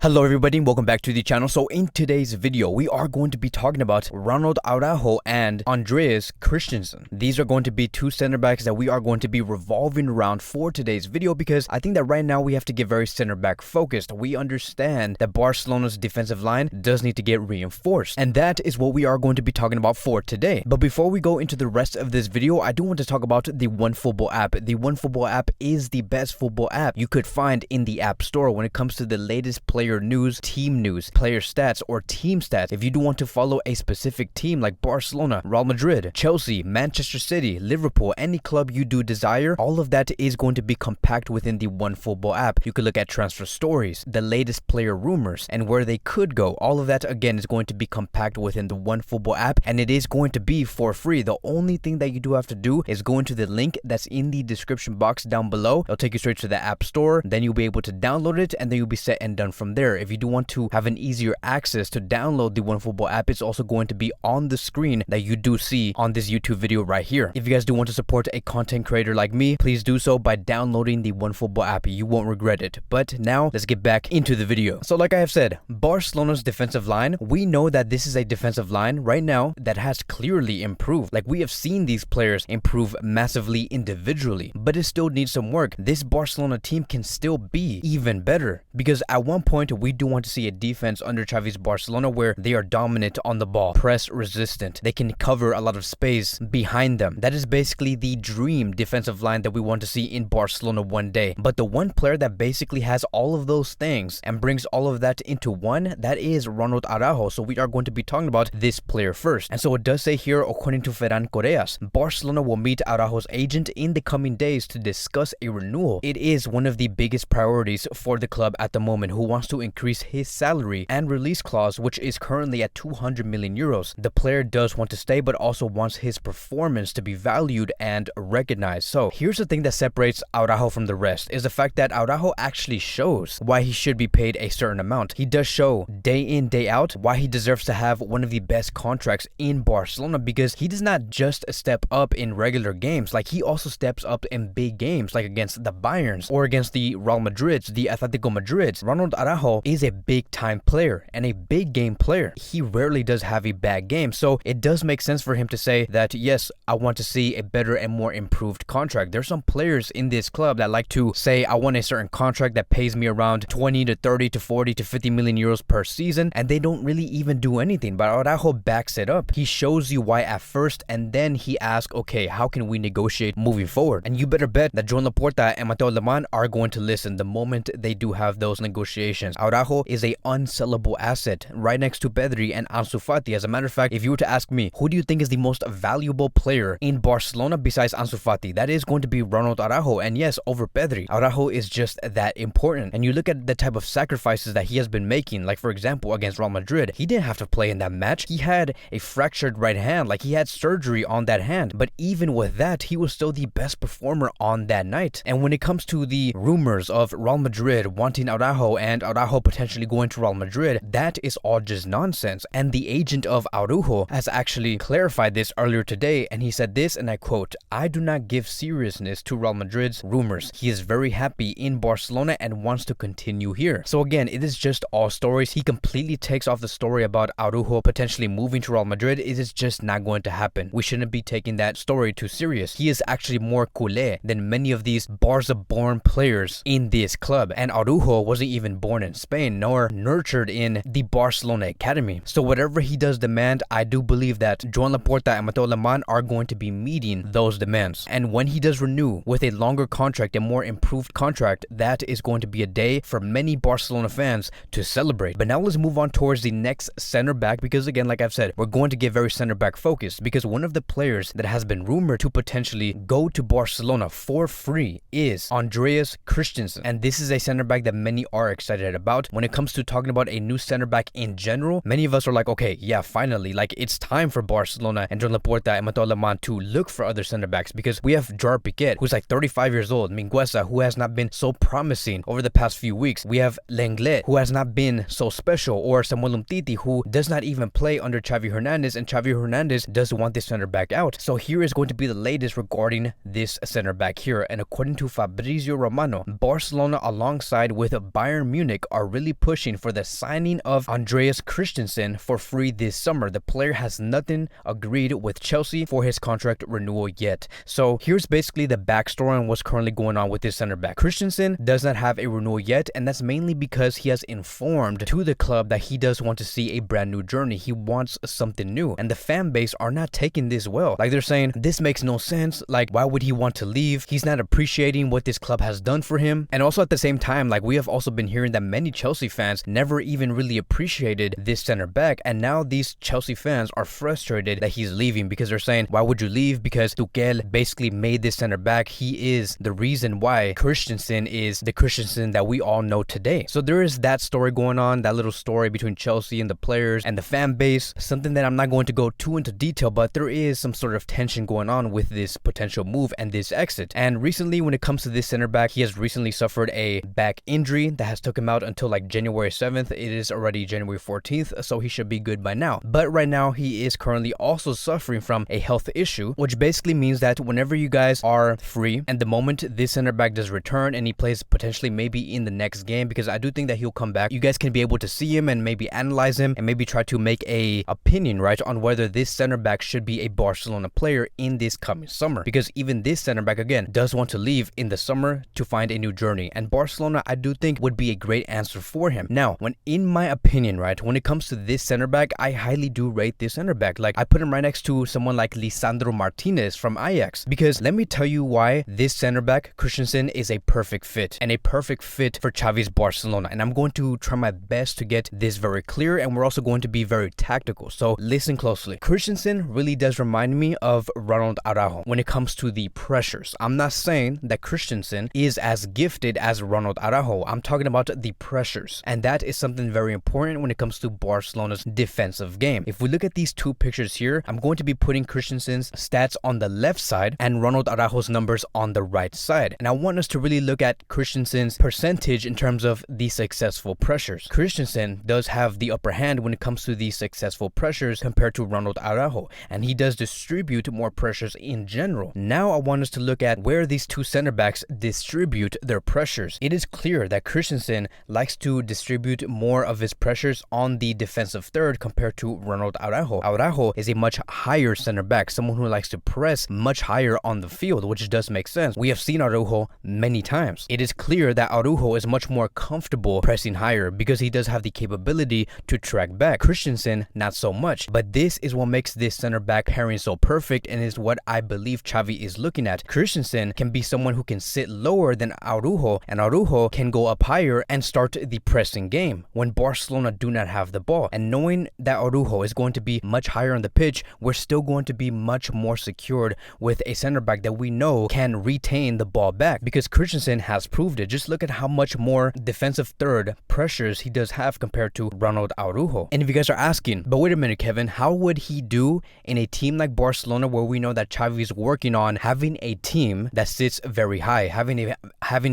Hello everybody and welcome back to the channel. So in today's video, we are going to be talking about Ronald Araujo and Andreas Christensen. These are going to be two center backs that we are going to be revolving around for today's video because I think that right now we have to get very center back focused. We understand that Barcelona's defensive line does need to get reinforced, and that is what we are going to be talking about for today. But before we go into the rest of this video, I do want to talk about the OneFootball app. The OneFootball app is the best football app you could find in the App Store when it comes to the latest player news, team news, player stats, or team stats. If you do want to follow a specific team like Barcelona, Real Madrid, Chelsea, Manchester City, Liverpool, any club you do desire, all of that is going to be compact within the OneFootball app. You could look at transfer stories, the latest player rumors, and where they could go. All of that again is going to be compact within the OneFootball app, and it is going to be for free. The only thing that you do have to do is go into the link that's in the description box down below. It'll take you straight to the App Store. Then you'll be able to download it, and then you'll be set and done from there. If you do want to have an easier access to download the OneFootball app, it's also going to be on the screen that you do see on this YouTube video right here. If you guys do want to support a content creator like me, please do so by downloading the OneFootball app. You won't regret it. But now let's get back into the video. So like I have said, Barcelona's defensive line, we know that this is a defensive line right now that has clearly improved. Like, we have seen these players improve massively individually, but it still needs some work. This Barcelona team can still be even better because at one point we do want to see a defense under Xavi's Barcelona where they are dominant on the ball, press resistant. They can cover a lot of space behind them. That is basically the dream defensive line that we want to see in Barcelona one day. But the one player that basically has all of those things and brings all of that into one, that is Ronald Araujo. So we are going to be talking about this player first. And so it does say here, according to Ferran Correas, Barcelona will meet Araujo's agent in the coming days to discuss a renewal. It is one of the biggest priorities for the club at the moment, who wants to increase his salary and release clause, which is currently at 200 million euros. The player does want to stay, but also wants his performance to be valued and recognized. So here's the thing that separates Araujo from the rest, is the fact that Araujo actually shows why he should be paid a certain amount. He does show day in, day out why he deserves to have one of the best contracts in Barcelona, because he does not just step up in regular games. Like, he also steps up in big games, like against the Bayerns or against the Real Madrids, the Atletico Madrids. Ronald Araujo is a big time player and a big game player. He rarely does have a bad game, so it does make sense for him to say that, yes, I want to see a better and more improved contract. There's some players in this club that like to say, I want a certain contract that pays me around 20 to 30 to 40 to 50 million euros per season, and they don't really even do anything. But Araujo backs it up. He shows you why at first, and then he asks, okay, how can we negotiate moving forward? And you better bet that Joan Laporta and Mateo Lemán are going to listen the moment they do have those negotiations. Araujo is a unsellable asset right next to Pedri and Ansu Fati. As a matter of fact, if you were to ask me, who do you think is the most valuable player in Barcelona besides Ansu Fati, that is going to be Ronald Araujo. And yes, over Pedri. Araujo is just that important. And you look at the type of sacrifices that he has been making, like for example against Real Madrid, he didn't have to play in that match. He had a fractured right hand, like he had surgery on that hand, but even with that, he was still the best performer on that night. And when it comes to the rumors of Real Madrid wanting Araujo and Araujo potentially going to Real Madrid, that is all just nonsense. And the agent of Araujo has actually clarified this earlier today, and he said this, and I quote, "I do not give seriousness to Real Madrid's rumors. He is very happy in Barcelona and wants to continue here." So again, it is just all stories. He completely takes off the story about Araujo potentially moving to Real Madrid. It is just not going to happen. We shouldn't be taking that story too serious. He is actually more culé than many of these Barca-born players in this club, and Araujo wasn't even born in Spain nor nurtured in the Barcelona academy. So whatever he does demand, I do believe that Joan Laporta and Mateo Lemán are going to be meeting those demands. And when he does renew with a longer contract, a more improved contract, that is going to be a day for many Barcelona fans to celebrate. But now let's move on towards the next center back, because again, like I've said, we're going to get very center back focused, because one of the players that has been rumored to potentially go to Barcelona for free is Andreas Christensen. And this is a center back that many are excited about. When it comes to talking about a new center back in general, many of us are like, okay, yeah, finally, like it's time for Barcelona and Joan Laporta and Mateo Lemán to look for other center backs, because we have Gerard Piqué, who's like 35 years old, Mingueza, who has not been so promising over the past few weeks. We have Lenglet, who has not been so special, or Samuel Umtiti, who does not even play under Xavi Hernandez, and Xavi Hernandez does want this center back out. So here is going to be the latest regarding this center back here, and according to Fabrizio Romano, Barcelona alongside with Bayern Munich are really pushing for the signing of Andreas Christensen for free this summer. The player has nothing agreed with Chelsea for his contract renewal yet. So here's basically the backstory on what's currently going on with this center back. Christensen does not have a renewal yet, and that's mainly because he has informed to the club that he does want to see a brand new journey. He wants something new, and the fan base are not taking this well. Like, they're saying this makes no sense. Like, why would he want to leave? He's not appreciating what this club has done for him. And also at the same time, like, we have also been hearing that many Chelsea fans never even really appreciated this center back, and now these Chelsea fans are frustrated that he's leaving because they're saying, why would you leave? Because Tuchel basically made this center back. He is the reason why Christensen is the Christensen that we all know today. So there is that story going on, that little story between Chelsea and the players and the fan base, something that I'm not going to go too into detail, but there is some sort of tension going on with this potential move and this exit. And recently, when it comes to this center back, he has recently suffered a back injury that has took him out until like January 7th. It is already January 14th, so he should be good by now. But right now, he is currently also suffering from a health issue, which basically means that whenever you guys are free and the moment this center back does return and he plays potentially maybe in the next game, because I do think that he'll come back, you guys can be able to see him and maybe analyze him and maybe try to make a opinion, right, on whether this center back should be a Barcelona player in this coming summer. Because even this center back, again, does want to leave in the summer to find a new journey, and Barcelona, I do think, would be a great answer for him. Now, in my opinion, right, when it comes to this center back, I highly do rate this center back. Like, I put him right next to someone like Lisandro Martinez from Ajax, because let me tell you why this center back, Christensen, is a perfect fit and a perfect fit for Xavi's Barcelona. And I'm going to try my best to get this very clear, and we're also going to be very tactical. So listen closely. Christensen really does remind me of Ronald Araujo when it comes to the pressures. I'm not saying that Christensen is as gifted as Ronald Araujo. I'm talking about the pressures, and that is something very important when it comes to Barcelona's defensive game. If we look at these two pictures here, I'm going to be putting Christensen's stats on the left side and Ronald Araujo's numbers on the right side. And I want us to really look at Christensen's percentage in terms of the successful pressures. Christensen does have the upper hand when it comes to the successful pressures compared to Ronald Araujo, and he does distribute more pressures in general. Now I want us to look at where these two center backs distribute their pressures. It is clear that Christensen likes to distribute more of his pressures on the defensive third compared to Ronald Araujo. Araujo is a much higher center back, someone who likes to press much higher on the field, which does make sense. We have seen Araujo many times. It is clear that Araujo is much more comfortable pressing higher because he does have the capability to track back. Christensen, not so much. But this is what makes this center back pairing so perfect, and is what I believe Xavi is looking at. Christensen can be someone who can sit lower than Araujo, and Araujo can go up higher and start the pressing game when Barcelona do not have the ball. And knowing that Araujo is going to be much higher on the pitch, we're still going to be much more secured with a center back that we know can retain the ball back, because Christensen has proved it. Just look at how much more defensive third pressures he does have compared to Ronald Araujo. And if you guys are asking, but wait a minute, Kevin, how would he do in a team like Barcelona, where we know that Xavi is working on having a team that sits very high, having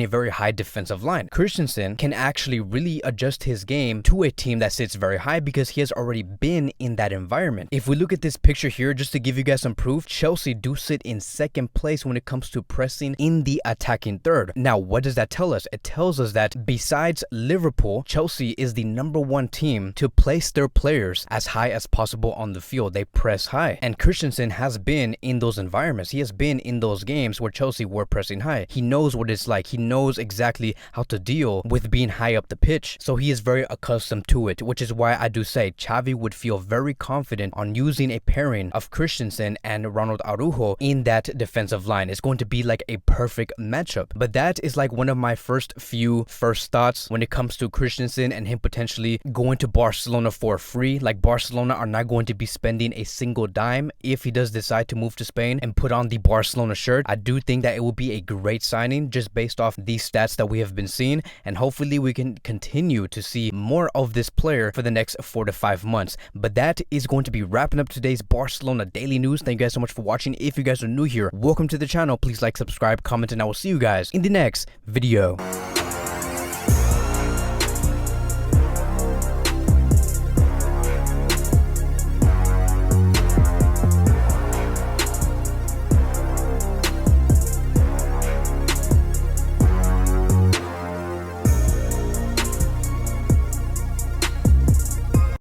a very high defensive line? Christensen can actually really adjust his game to a team that sits very high because he has already been in that environment. If we look at this picture here, just to give you guys some proof, Chelsea do sit in second place when it comes to pressing in the attacking third. Now, what does that tell us? It tells us that besides Liverpool, Chelsea is the #1 team to place their players as high as possible on the field. They press high, and Christensen has been in those environments. He has been in those games where Chelsea were pressing high. He knows what it's like. He knows exactly how to deal with being high up the pitch, so he is very accustomed to it, which is why I do say Xavi would feel very confident on using a pairing of Christensen and Ronald Araujo in that defensive line. It's going to be like a perfect matchup. But that is like one of my first thoughts when it comes to Christensen and him potentially going to Barcelona for free. Like, Barcelona are not going to be spending a single dime if he does decide to move to Spain and put on the Barcelona shirt. I do think that it will be a great signing just based off these stats that we have been seeing, and hopefully we can continue to see more of this player for the next 4 to 5 months. But that is going to be wrapping up today's Barcelona Daily News. Thank you guys so much for watching. If you guys are new here, welcome to the channel. Please like, subscribe, comment, and I will see you guys in the next video.